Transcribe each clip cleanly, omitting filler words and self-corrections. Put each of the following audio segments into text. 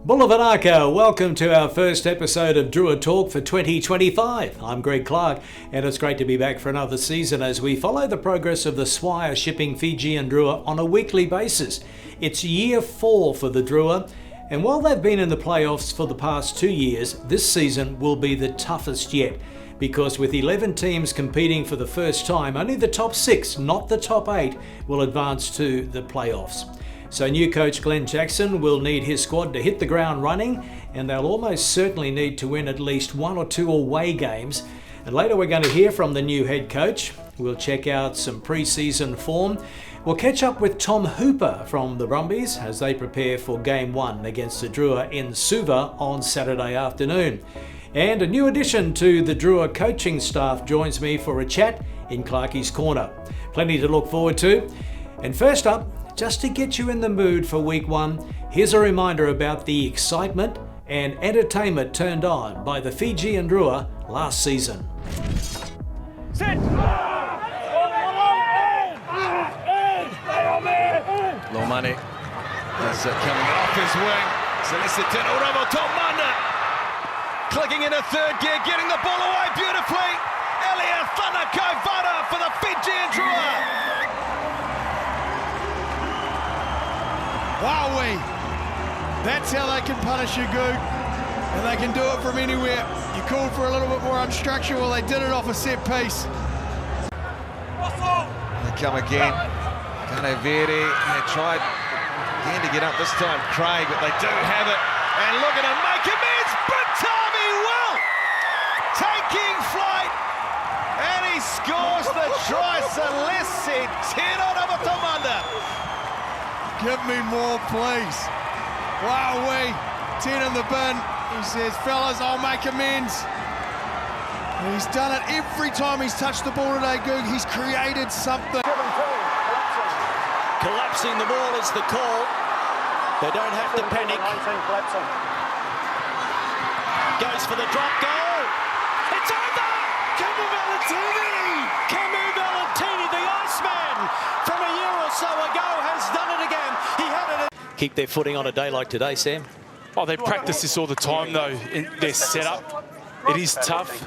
Bulavanaka, welcome to our first episode of Drua Talk for 2025. I'm Greg Clark, and it's great to be back for another season as we follow the progress of the Swire shipping Fijian Drua on a weekly basis. It's year 4 for the Drua, and while they've been in the playoffs for the past 2 years, this season will be the toughest yet, because with 11 teams competing for the first time, only the top 6, not the top 8, will advance to the playoffs. So new coach Glen Jackson will need his squad to hit the ground running, and they'll almost certainly need to win at least 1 or 2 away games. And later we're going to hear from the new head coach. We'll check out some pre-season form. We'll catch up with Tom Hooper from the Brumbies as they prepare for Game 1 against the Drua in Suva on Saturday afternoon. And a new addition to the Drua coaching staff joins me for a chat in Clarky's Corner. Plenty to look forward to. And first up, just to get you in the mood for week 1, here's a reminder about the excitement and entertainment turned on by the Fijian Drua last season. Sit! Low money. That's it coming off his wing. Celestin Uramo Tomanda. Clicking in a third gear, getting the ball away beautifully. Elia Whanakaivara for the Fijian Drua. Wowee! That's how they can punish you, Goog. And they can do it from anywhere. You called for a little bit more obstruction, well, they did it off a set piece. They come again. Canaveri, they tried again to get up this time, Craig, but they do have it. And look at him make amends, Batami well! Taking flight, and he scores the try, Celestin Uramo. Give me more, please. Wowee. 10 in the bin. He says, fellas, I'll make amends. And he's done it every time he's touched the ball today, Goog. He's created something. Collapsing the ball is the call. They don't have to panic. Goes for the drop goal. It's over! Camu Valentini! Camu Valentini, the Iceman, from a year or so ago, has done it again. He had it. Keep their footing on a day like today, Sam. Oh, they practice this all the time, though, in their setup. It is tough,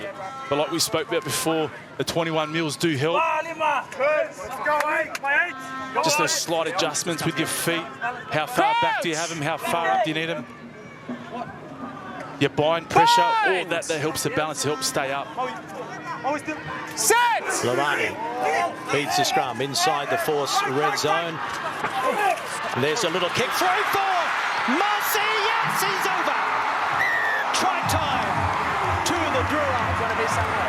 but like we spoke about before, the 21 mils do help. Just those slight adjustments with your feet. How far back do you have them? How far up do you need them? Your bind pressure, all that helps the balance, to help stay up. Set! Lorani beats the scrum inside the force red zone. There's a little kick through for Marcy. Yes, he's over. Try time to the Drua. I've got to be somewhere.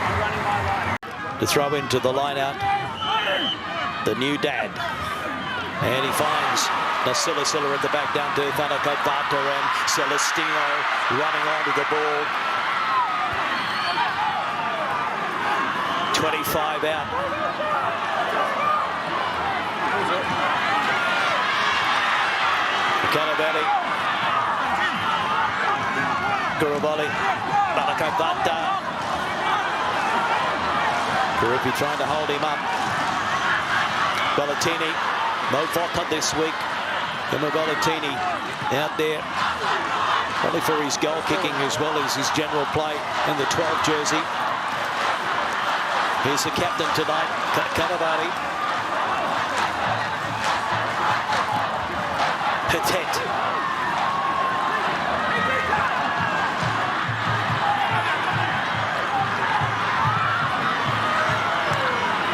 I'm running my line. To throw into the line out, the new dad. And he finds Nasila at the back down to Whanakaivara, and Celestino running onto the ball. 25 out. Canaveri. Gurubali. Whanakaivara. Gurupi trying to hold him up. Valentini. No vodka this week. Emma Valentini out there. Only for his goal kicking as well as his general play in the 12 jersey. Here's the captain tonight, Canaveri. Petit.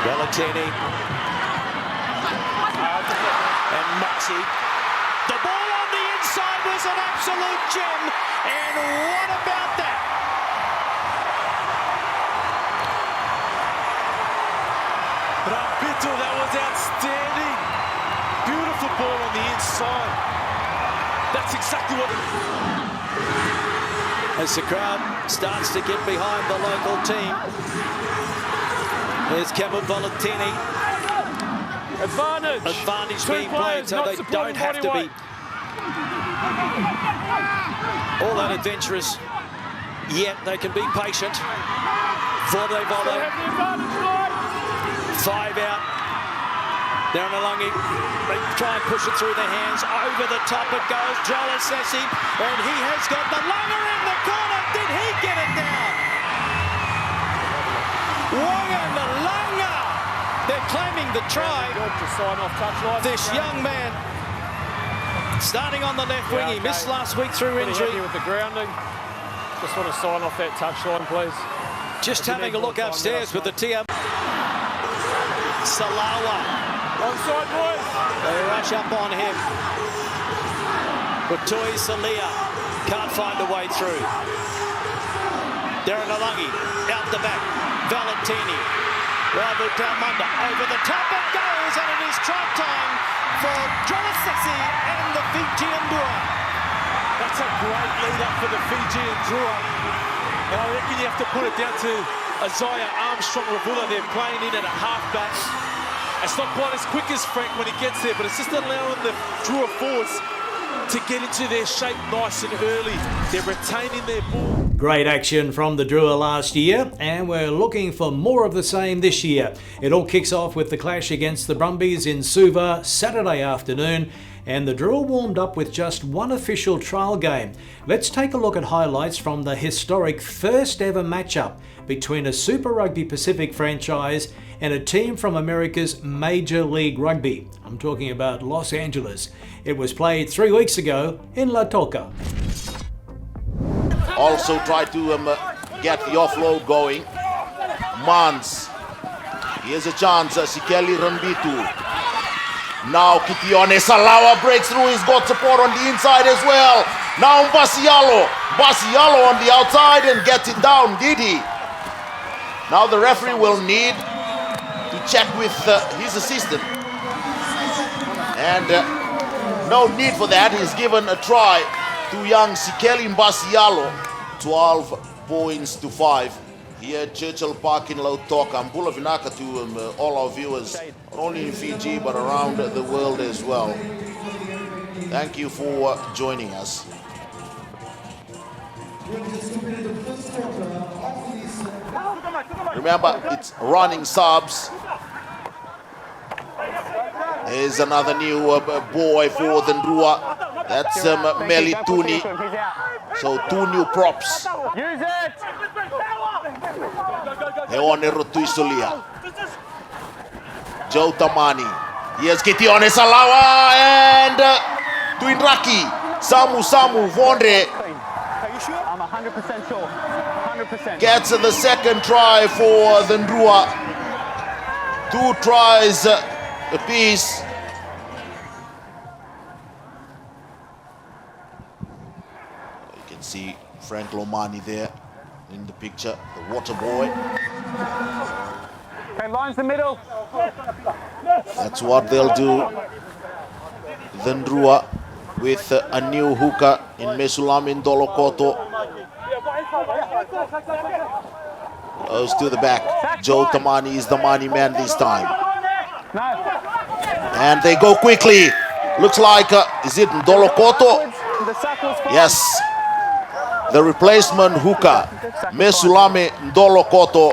Valentini. And Moxie. The ball on the inside was an absolute gem. And what about that? Rapito, that was outstanding. Beautiful ball on the inside. That's exactly what... As the crowd starts to get behind the local team. There's Camu Valentini. Advantage being played, so they don't have to be all that adventurous, yet they can be patient. Volley. 5 out. Down Alungi, they try and push it through their hands. Over the top it goes. Joel Assessi, and he has got the lunger in the corner. Did he get it down? Wong and the lunger. They're claiming the try. Good to sign off touchline. This young man, starting on the left wing, he missed last week through injury. With the grounding. Just want to sign off that touchline, please. Just having a look upstairs with the TM. Salawa. Onside, boys. They rush up on him. But Toi Salia can't find a way through. Darren Alungi out the back. Valentini. Ravu Talmunda over the top it goes, and it is trap time for Drua and the Fijian Drua. That's a great lead up for the Fijian Drua. And I reckon you have to put it down to Isaiah Armstrong-Ravula. They're playing in at a half-back. It's not quite as quick as Frank when he gets there, but it's just allowing the Drua forwards to get into their shape nice and early. They're retaining their ball. Great action from the Drua last year, and we're looking for more of the same this year. It all kicks off with the clash against the Brumbies in Suva Saturday afternoon, and the Drua warmed up with just one official trial game. Let's take a look at highlights from the historic first ever matchup between a Super Rugby Pacific franchise and a team from America's Major League Rugby. I'm talking about Los Angeles. It was played 3 weeks ago in La Toca. Also try to get the offload going. Mans. Here's a chance. Sikeli Rambitu. Now Kitione Salawa breaks through. He's got support on the inside as well. Now Basialo. Basialo on the outside and gets it down. Did he? Now the referee will need to check with his assistant. And no need for that. He's given a try to young Sikeli Basialo. 12 points to 5. Here at Churchill Park in Lautoka. Ambula Vinaka to all our viewers, not only in Fiji but around the world as well. Thank you for joining us. Remember, it's running subs. Here's another new boy for the Drua. That's Meli Tuni. So 2 new props. Use it! Heone Rotuisolia. Joe Tamani. Here's Kitione Salawa and Tuinraki. Samu Vondre. Are you sure? I'm 100% sure. 100%. Gets the second try for the Drua. 2 tries apiece. You can see Frank Lomani there in the picture, the water boy. Okay, lines the middle. That's what they'll do. The Drua with a new hooker in Mesulamin Dolokoto. Goes to the back. Joe Tamani is the money man this time. And they go quickly. Looks like, is it Dolokoto? Yes. The replacement hooker, Mesulame Dolokoto,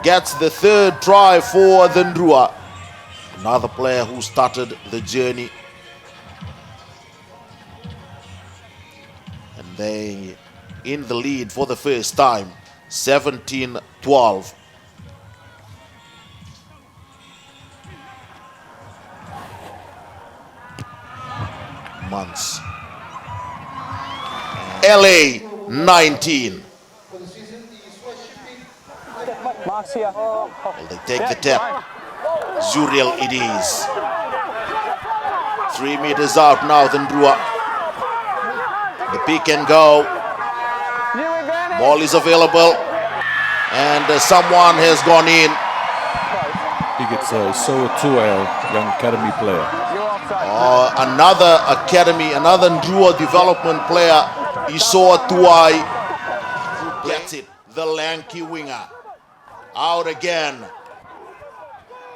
gets the 3rd try for the Drua. Another player who started the journey. And they in the lead for the first time, 17-12. Months. LA 19. Well, they take the tap. Zuriel it is. 3 meters out now, then Drua. The pick and go. Ball is available. And someone has gone in. I think it's Soa Tuel, young academy player. Another academy, another Drua development player, Isoa Tuai. Gets it, the lanky winger. Out again.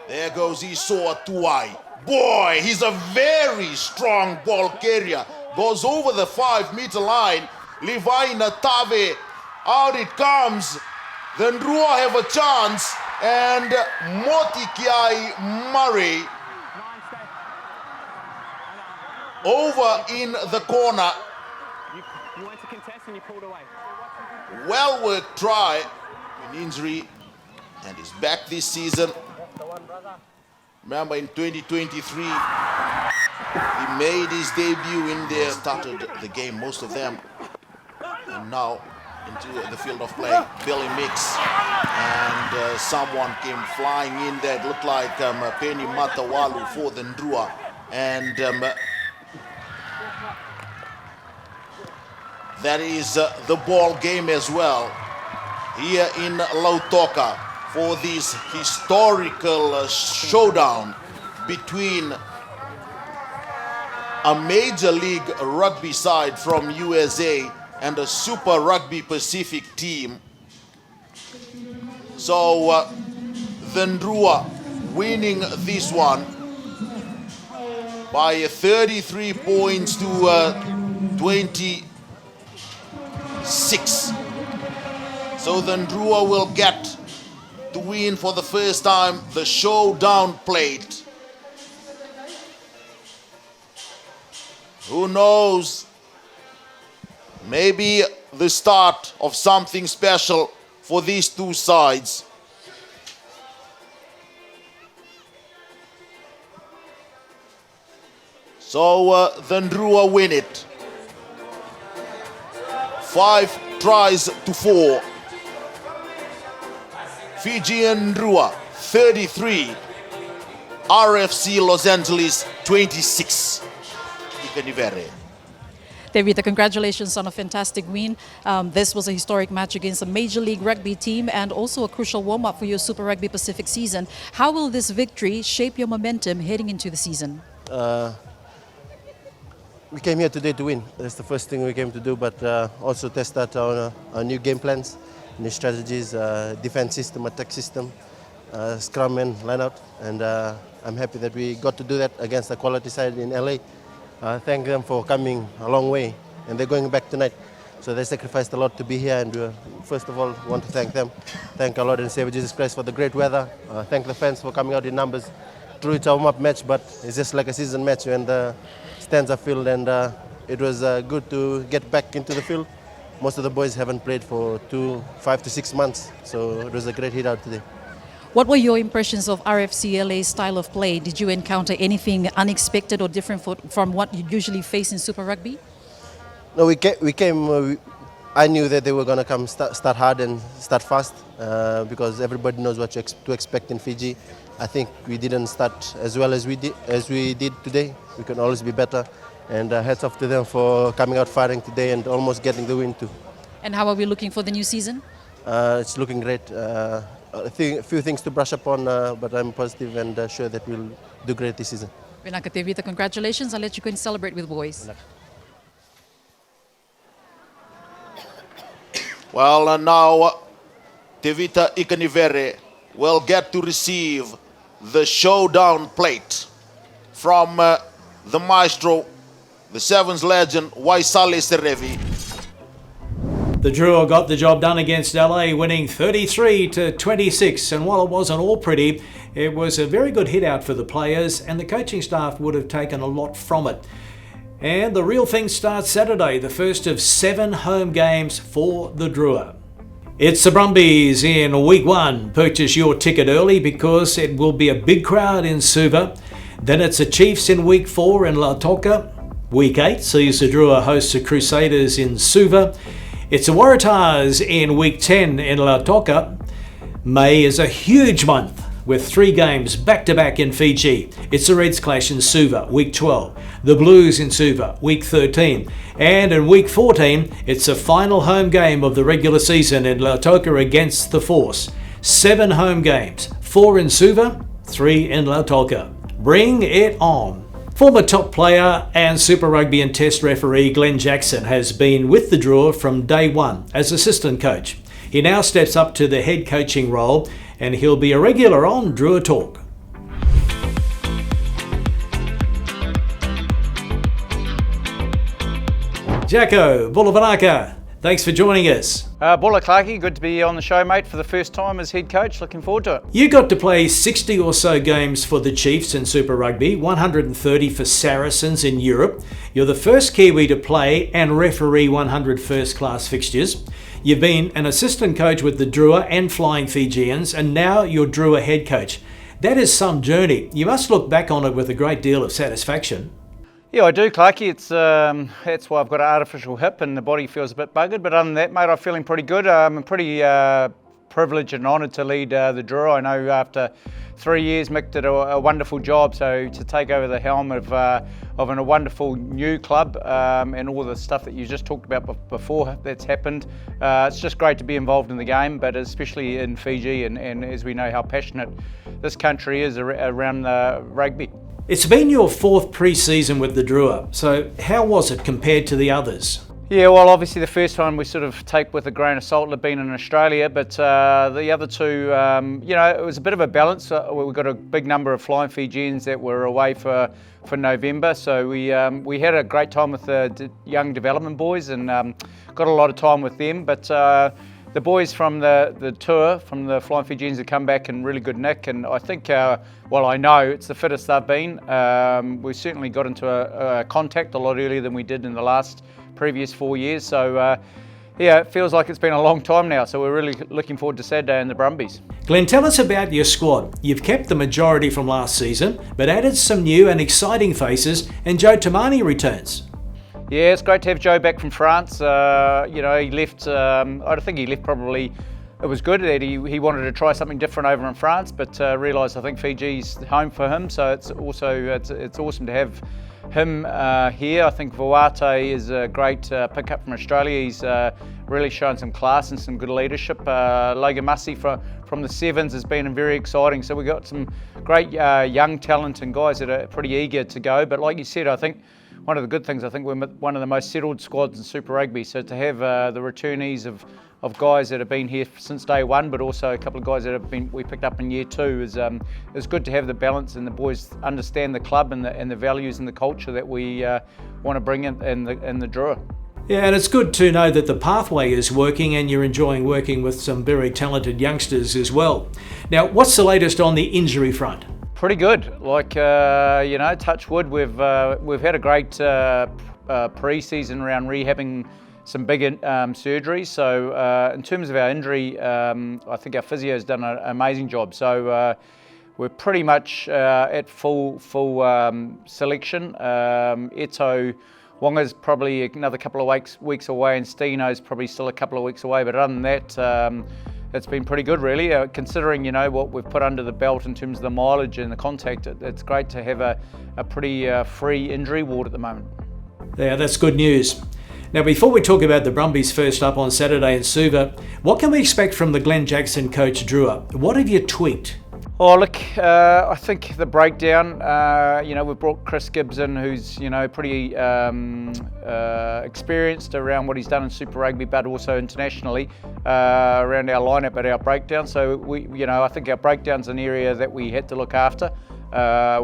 There goes Isoa Tuai. Boy, he's a very strong ball carrier. Goes over the 5-meter line. Levi Natave, out it comes. Then Drua have a chance. And Motikiai Murray over in the corner. You went to contest and you pulled away. Well worked try. An injury, and he's back this season. Remember in 2023, he made his debut in there, started the game, most of them. And now into the field of play, Billy Mix. And someone came flying in there. It looked like Penny Matawalu for the Drua. And that is the ball game as well here in Lautoka for this historical showdown between a major league rugby side from USA and a Super Rugby Pacific team. So the Drua winning this one by 33 points to 26. So the Drua will get to win for the first time the showdown plate. Who knows? Maybe the start of something special for these two sides. So the Drua win it. 5 tries to 4. Fijian Drua 33. RFC Los Angeles 26. Ikanivere. David, congratulations on a fantastic win. This was a historic match against a Major League Rugby team and also a crucial warm-up for your Super Rugby Pacific season. How will this victory shape your momentum heading into the season? We came here today to win. That's the first thing we came to do, but also test out our new game plans, new strategies, defense system, attack system, scrum and line-out. And I'm happy that we got to do that against a quality side in LA. Thank them for coming a long way, and they're going back tonight. So they sacrificed a lot to be here, and first of all, want to thank them. Thank our Lord and Savior Jesus Christ for the great weather. Thank the fans for coming out in numbers. True, it's a warm-up match, but it's just like a season match when the stands are filled, and it was good to get back into the field. Most of the boys haven't played for 5 to 6 months, so it was a great hit out today. What were your impressions of RFC LA's style of play? Did you encounter anything unexpected or different from what you usually face in Super Rugby? No, we came. I knew that they were going to come start hard and start fast because everybody knows what to expect in Fiji. I think we didn't start as well as we did today. We can always be better, and hats off to them for coming out firing today and almost getting the win too. And how are we looking for the new season? It's looking great. A few things to brush up on, but I'm positive and sure that we'll do great this season. Vinaka Tevita, congratulations. I'll let you go and celebrate with boys. Well, now Tevita Ikanivere will get to receive the showdown plate from the maestro, the Sevens legend, Waisale Serevi. The Drua got the job done against LA, winning 33 to 26. And while it wasn't all pretty, it was a very good hit out for the players, and the coaching staff would have taken a lot from it. And the real thing starts Saturday, the first of 7 home games for the Drua. It's the Brumbies in week 1. Purchase your ticket early because it will be a big crowd in Suva. Then it's the Chiefs in week 4 in Lautoka. Week 8 sees the Drua host the Crusaders in Suva. It's the Waratahs in week 10 in Lautoka. May is a huge month with 3 games back-to-back in Fiji. It's the Reds clash in Suva, week 12. The Blues in Suva, week 13. And in week 14, it's the final home game of the regular season in Lautoka against the Force. 7 home games, 4 in Suva, 3 in Lautoka. Bring it on. Former top player and Super Rugby and Test referee Glen Jackson has been with the Drua from day 1 as assistant coach. He now steps up to the head coaching role, and he'll be a regular on Drua Talk. Jacko Bulavanaka, Thanks for joining us. Bulla Clarky, good to be on the show, mate, for the first time as head coach. Looking forward to it. You got to play 60 or so games for the Chiefs in Super Rugby, 130 for Saracens in Europe. You're the first Kiwi to play and referee 100 first-class fixtures. You've been an assistant coach with the Drua and Flying Fijians, and now you're Drua head coach. That is some journey. You must look back on it with a great deal of satisfaction. Yeah, I do, Clarky. That's why I've got an artificial hip and the body feels a bit buggered. But other than that, mate, I'm feeling pretty good. I'm pretty privileged and honoured to lead the Drua. I know after 3 years, Mick did a wonderful job. So to take over the helm of a wonderful new club and all the stuff that you just talked about before that's happened, it's just great to be involved in the game, but especially in Fiji and as we know how passionate this country is around rugby. It's been your 4th pre-season with the Drua, so how was it compared to the others? Yeah, well, obviously the first one we sort of take with a grain of salt had been in Australia, but the other two, it was a bit of a balance. We got a big number of Flying Fijians that were away for November, so we had a great time with the young development boys and got a lot of time with them, but the boys from the tour, from the Flying Fijians, have come back in really good nick, and I think, I know it's the fittest they've been. We certainly got into a contact a lot earlier than we did in the previous 4 years, so it feels like it's been a long time now, so we're really looking forward to Saturday in the Brumbies. Glenn, tell us about your squad. You've kept the majority from last season, but added some new and exciting faces, and Joe Tamani returns. Yeah, it's great to have Joe back from France. He left, I think he left probably, it was good that he wanted to try something different over in France, but realised I think Fiji's home for him, so it's awesome to have him here. I think Vuate is a great pickup from Australia. He's really shown some class and some good leadership. Logamasi from the Sevens has been very exciting, so we've got some great young talent and guys that are pretty eager to go, but like you said, I think one of the good things, I think we're one of the most settled squads in Super Rugby, so to have the returnees of guys that have been here since day one, but also a couple of guys that we picked up in year 2 is good to have the balance, and the boys understand the club and the values and the culture that we want to bring in the Drua. Yeah, and it's good to know that the pathway is working and you're enjoying working with some very talented youngsters as well. Now, what's the latest on the injury front? Pretty good. Touch wood, we've had a great pre-season around rehabbing some big surgeries. So in terms of our injury, I think our physio has done an amazing job. So we're pretty much at full selection. Eto Wonga's probably another couple of weeks away, and Stino's probably still a couple of weeks away. But other than that, it's been pretty good, really, considering what we've put under the belt in terms of the mileage and the contact. It's great to have a pretty free injury ward at the moment. Yeah, that's good news. Now, before we talk about the Brumbies first up on Saturday in Suva, what can we expect from the Glen Jackson coach Drua? What have you tweaked? Oh, look, I think the breakdown, we've brought Chris Gibbs in, who's, pretty experienced around what he's done in Super Rugby, but also internationally, around our lineup at our breakdown. So, I think our breakdown's an area that we had to look after.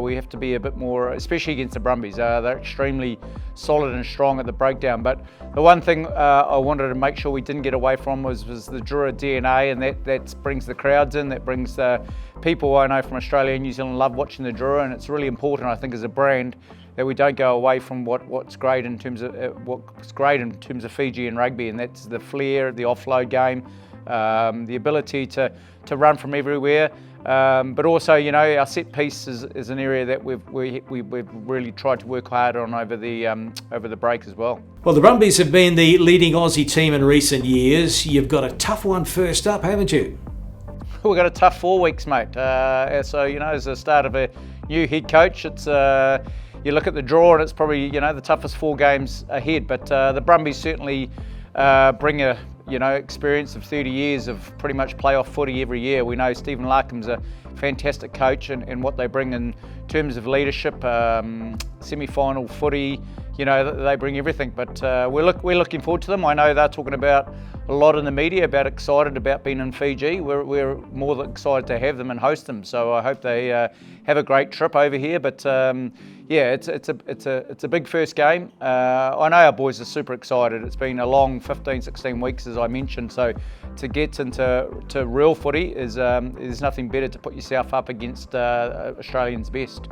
We have to be a bit more, especially against the Brumbies. They're extremely solid and strong at the breakdown. But the one thing I wanted to make sure we didn't get away from was the Drua DNA, and that brings the crowds in, that brings the people I know from Australia and New Zealand love watching the Drua, and it's really important, I think, as a brand, that we don't go away from what's great in terms of Fijian rugby, and that's the flair, the offload game, the ability to run from everywhere. But also, our set piece is an area that we've really tried to work hard on over the break as well. Well, the Brumbies have been the leading Aussie team in recent years. You've got a tough one first up, haven't you? We've got a tough 4 weeks, mate. As the start of a new head coach, it's you look at the draw and it's probably the toughest 4 games ahead. But the Brumbies certainly bring a experience of 30 years of pretty much playoff footy every year. We know Stephen Larkham's a fantastic coach, and what they bring in terms of leadership, semi-final footy, they bring everything. But we're looking forward to them. I know they're talking about a lot in the media excited about being in Fiji. We're more than excited to have them and host them. So I hope they have a great trip over here. But yeah, it's a big first game. I know our boys are super excited. It's been a long 15, 16 weeks, as I mentioned. So to get into real footy is there's nothing better to put yourself up against Australians' best.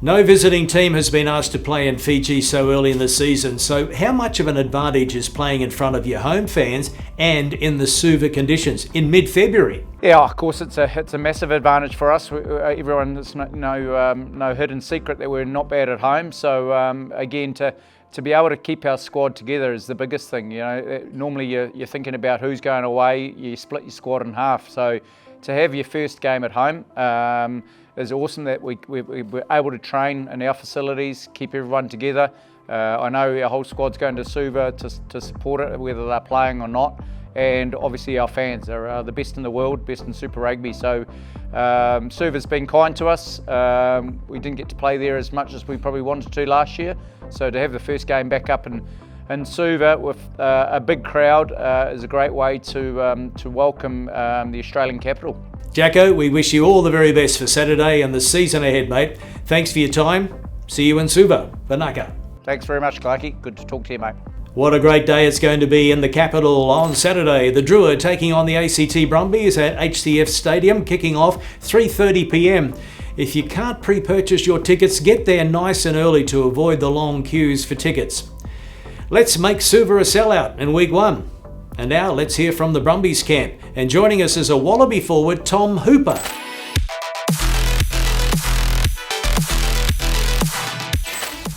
No visiting team has been asked to play in Fiji so early in the season, so how much of an advantage is playing in front of your home fans and in the Suva conditions in mid-February? Yeah, of course it's a massive advantage for us. Everyone, there's no hidden secret that we're not bad at home. So again, to be able to keep our squad together is the biggest thing. You know, normally you're thinking about who's going away. You split your squad in half. So to have your first game at home. It's awesome that we're able to train in our facilities, keep everyone together. I know our whole squad's going to Suva to support it, whether they're playing or not. And obviously our fans are the best in the world, best in Super Rugby. So Suva's been kind to us. We didn't get to play there as much as we probably wanted to last year. So to have the first game back up in Suva with a big crowd is a great way to welcome the Australian capital. Jacko, we wish you all the very best for Saturday and the season ahead, mate. Thanks for your time. See you in Suva. Vanaka. Thanks very much, Clarky. Good to talk to you, mate. What a great day it's going to be in the capital on Saturday. The Drua taking on the ACT Brumbies at HCF Stadium, kicking off 3:30 p.m. If you can't pre-purchase your tickets, get there nice and early to avoid the long queues for tickets. Let's make Suva a sellout in week 1. And now let's hear from the Brumbies camp. And joining us is a Wallaby forward, Tom Hooper.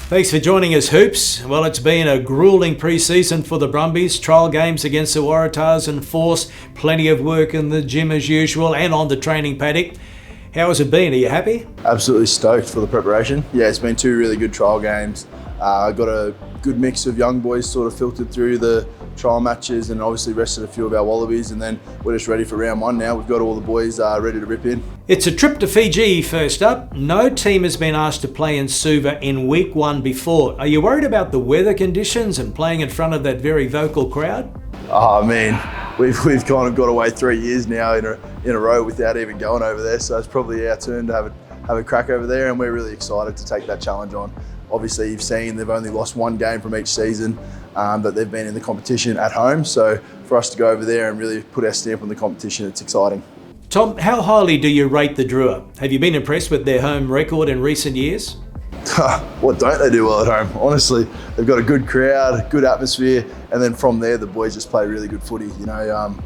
Thanks for joining us, Hoops. Well, it's been a gruelling pre-season for the Brumbies. Trial games against the Waratahs in force. Plenty of work in the gym as usual and on the training paddock. How has it been? Are you happy? Absolutely stoked for the preparation. Yeah, it's been 2 really good trial games. Got a good mix of young boys sort of filtered through the trial matches and obviously rested a few of our Wallabies, and then we're just ready for round 1 now. We've got all the boys ready to rip in. It's a trip to Fiji first up. No team has been asked to play in Suva in week 1 before. Are you worried about the weather conditions and playing in front of that very vocal crowd? Oh man, we've kind of got away 3 years now in a row without even going over there, so it's probably our turn to have a crack over there, and we're really excited to take that challenge on. Obviously, you've seen they've only lost 1 game from each season, but they've been in the competition at home. So for us to go over there and really put our stamp on the competition, it's exciting. Tom, how highly do you rate the Drua? Have you been impressed with their home record in recent years? What don't they do well at home? Honestly, they've got a good crowd, good atmosphere, and then from there, the boys just play really good footy. You know,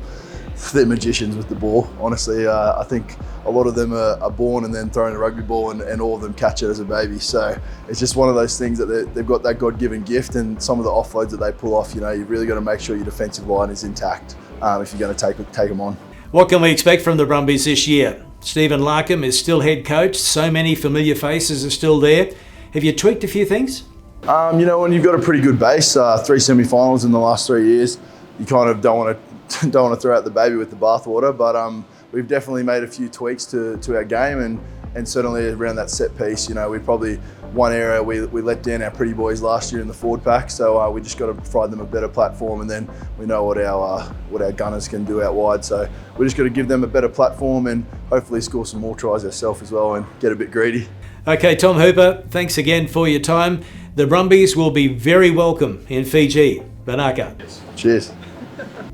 they're magicians with the ball. Honestly, I think a lot of them are born and then thrown a rugby ball, and all of them catch it as a baby. So it's just one of those things that they've got that God-given gift, and some of the offloads that they pull off, you know, you've really got to make sure your defensive line is intact if you're going to take them on. What can we expect from the Brumbies this year? Stephen Larkham is still head coach. So many familiar faces are still there. Have you tweaked a few things? You know, when you've got a pretty good base, 3 semi-finals in the last 3 years, you kind of don't want to throw out the baby with the bathwater, but we've definitely made a few tweaks to our game, and certainly around that set piece. You know, we probably one area we let down our pretty boys last year in the forward pack, so we just got to provide them a better platform, and then we know what our gunners can do out wide. So we just got to give them a better platform and hopefully score some more tries ourselves as well and get a bit greedy. Okay, Tom Hooper, thanks again for your time. The Brumbies will be very welcome in Fiji. Banaka. Cheers.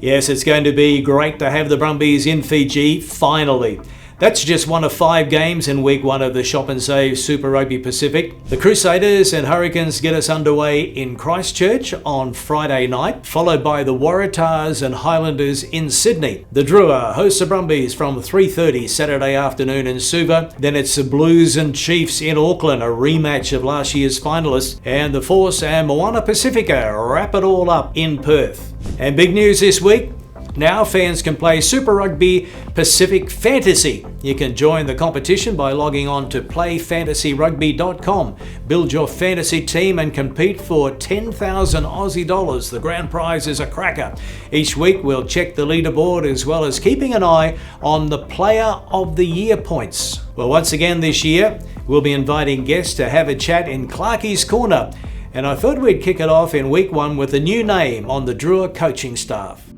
Yes, it's going to be great to have the Brumbies in Fiji, finally. That's just one of 5 games in week 1 of the Shop and Save Super Rugby Pacific. The Crusaders and Hurricanes get us underway in Christchurch on Friday night, followed by the Waratahs and Highlanders in Sydney. The Drua hosts the Brumbies from 3:30 Saturday afternoon in Suva. Then it's the Blues and Chiefs in Auckland, a rematch of last year's finalists. And the Force and Moana Pacifica wrap it all up in Perth. And big news this week. Now fans can play Super Rugby Pacific Fantasy. You can join the competition by logging on to playfantasyrugby.com. Build your fantasy team and compete for 10,000 Aussie dollars. The grand prize is a cracker. Each week we'll check the leaderboard as well as keeping an eye on the Player of the Year points. Well, once again this year, we'll be inviting guests to have a chat in Clarky's Corner. And I thought we'd kick it off in week 1 with a new name on the Drua coaching staff.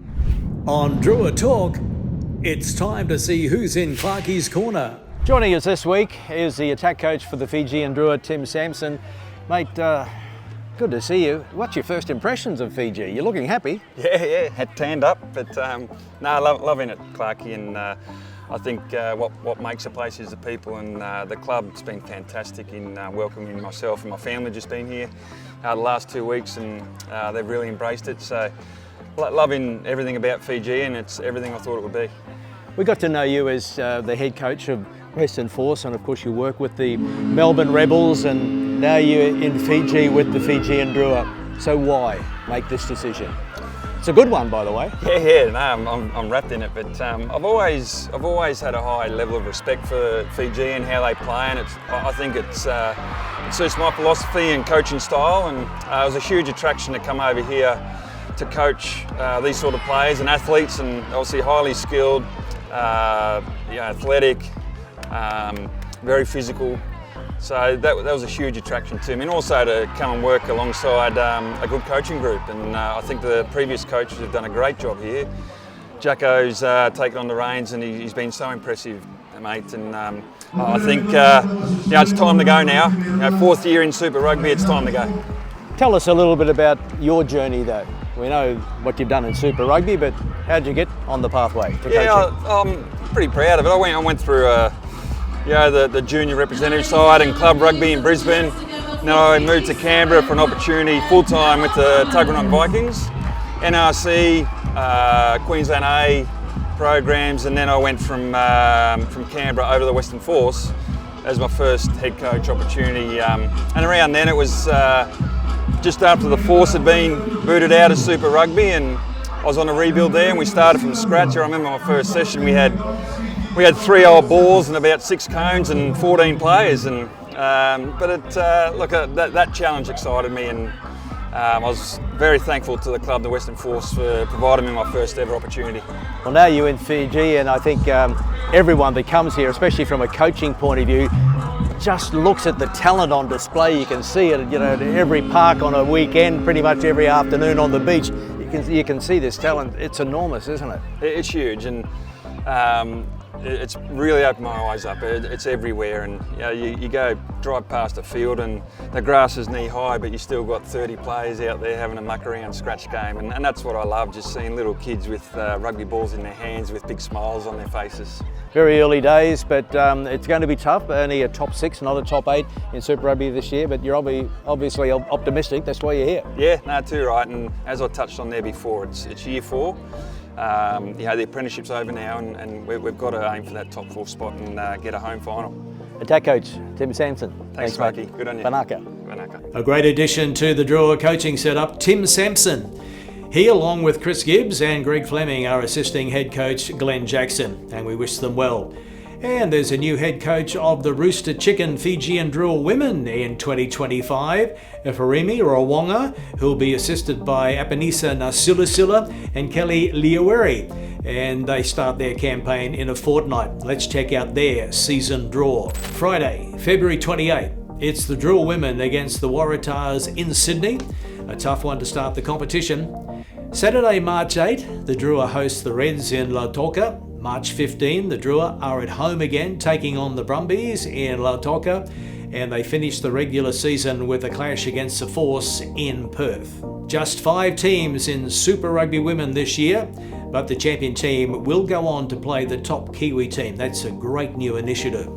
On Drua Talk, it's time to see who's in Clarky's Corner. Joining us this week is the attack coach for the Fijian Drua, Tim Samson. Mate, good to see you. What's your first impressions of Fiji? You're looking happy. Yeah, had tanned up, but no, loving it, Clarky, and I think what makes the place is the people, and the club's been fantastic in welcoming myself and my family. Just been here the last 2 weeks, and they've really embraced it. So, loving everything about Fiji, and it's everything I thought it would be. We got to know you as the head coach of Western Force, and of course you work with the Melbourne Rebels, and now you're in Fiji with the Fijian Drua. So why make this decision? It's a good one, by the way. Yeah, no, I'm wrapped in it, but I've always had a high level of respect for Fiji and how they play, and I think it suits my philosophy and coaching style, and it was a huge attraction to come over here to coach these sort of players and athletes, and obviously highly skilled, athletic, very physical. So that was a huge attraction to me, and also to come and work alongside a good coaching group. And I think the previous coaches have done a great job here. Jacko's taken on the reins, and he's been so impressive, mate. And I think it's time to go now. 4th year in Super Rugby, it's time to go. Tell us a little bit about your journey, though. We know what you've done in Super Rugby, but how did you get on the pathway to coaching? I'm pretty proud of it. I went through the junior representative side and club rugby in Brisbane. Then I moved to Canberra for an opportunity full-time with the Tuggeranong Vikings, NRC, Queensland A programs, and then I went from Canberra over to the Western Force as my first head coach opportunity. And around then it was just after the Force had been booted out of Super Rugby, and I was on a rebuild there, and we started from scratch. I remember my first session, we had 3 old balls and about 6 cones and 14 players, and that challenge excited me, and I was very thankful to the club, the Western Force, for providing me my first ever opportunity. Well, now you're in Fiji, and I think everyone that comes here, especially from a coaching point of view, just looks at the talent on display. You can see it, at every park on a weekend, pretty much every afternoon on the beach. You can see this talent. It's enormous, isn't it? It's huge, and it's really opened my eyes up. It's everywhere, and you go drive past a field and the grass is knee high, but you still got 30 players out there having a muck around scratch game, and that's what I love, just seeing little kids with rugby balls in their hands with big smiles on their faces. Very early days, but it's going to be tough. Only a top 6, not a top 8 in Super Rugby this year, but you're obviously optimistic. That's why you're here. Yeah, no, too right, and as I touched on there before, it's year 4. The apprenticeship's over now, and we've got to aim for that top 4 spot and get a home final. Attack coach, Tim Samson. Thanks, Clarky. Good on you. Banaka. A great addition to the Drua coaching setup, Tim Samson. He, along with Chris Gibbs and Greg Fleming, are assisting head coach Glen Jackson, and we wish them well. And there's a new head coach of the Rooster Chicken Fijian Drua women in 2025, Efarimi Rawonga, who will be assisted by Apanisa Nasilisila and Kelly Liaweri. And they start their campaign in a fortnight. Let's check out their season draw. Friday, February 28. It's the Drua women against the Waratahs in Sydney. A tough one to start the competition. Saturday, March 8, the Drua host the Reds in Lautoka. March 15, the Drua are at home again, taking on the Brumbies in Lautoka, and they finish the regular season with a clash against the Force in Perth. Just 5 teams in Super Rugby Women this year, but the champion team will go on to play the top Kiwi team. That's a great new initiative.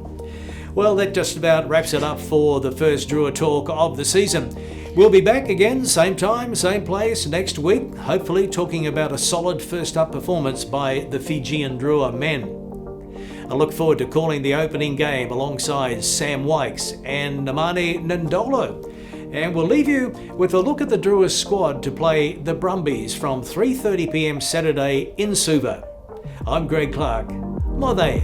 Well, that just about wraps it up for the first Drua Talk of the season. We'll be back again, same time, same place next week, hopefully talking about a solid first up performance by the Fijian Drua men. I look forward to calling the opening game alongside Sam Wykes and Namani Ndolo. And we'll leave you with a look at the Drua squad to play the Brumbies from 3:30 p.m. Saturday in Suva. I'm Greg Clark. Mode.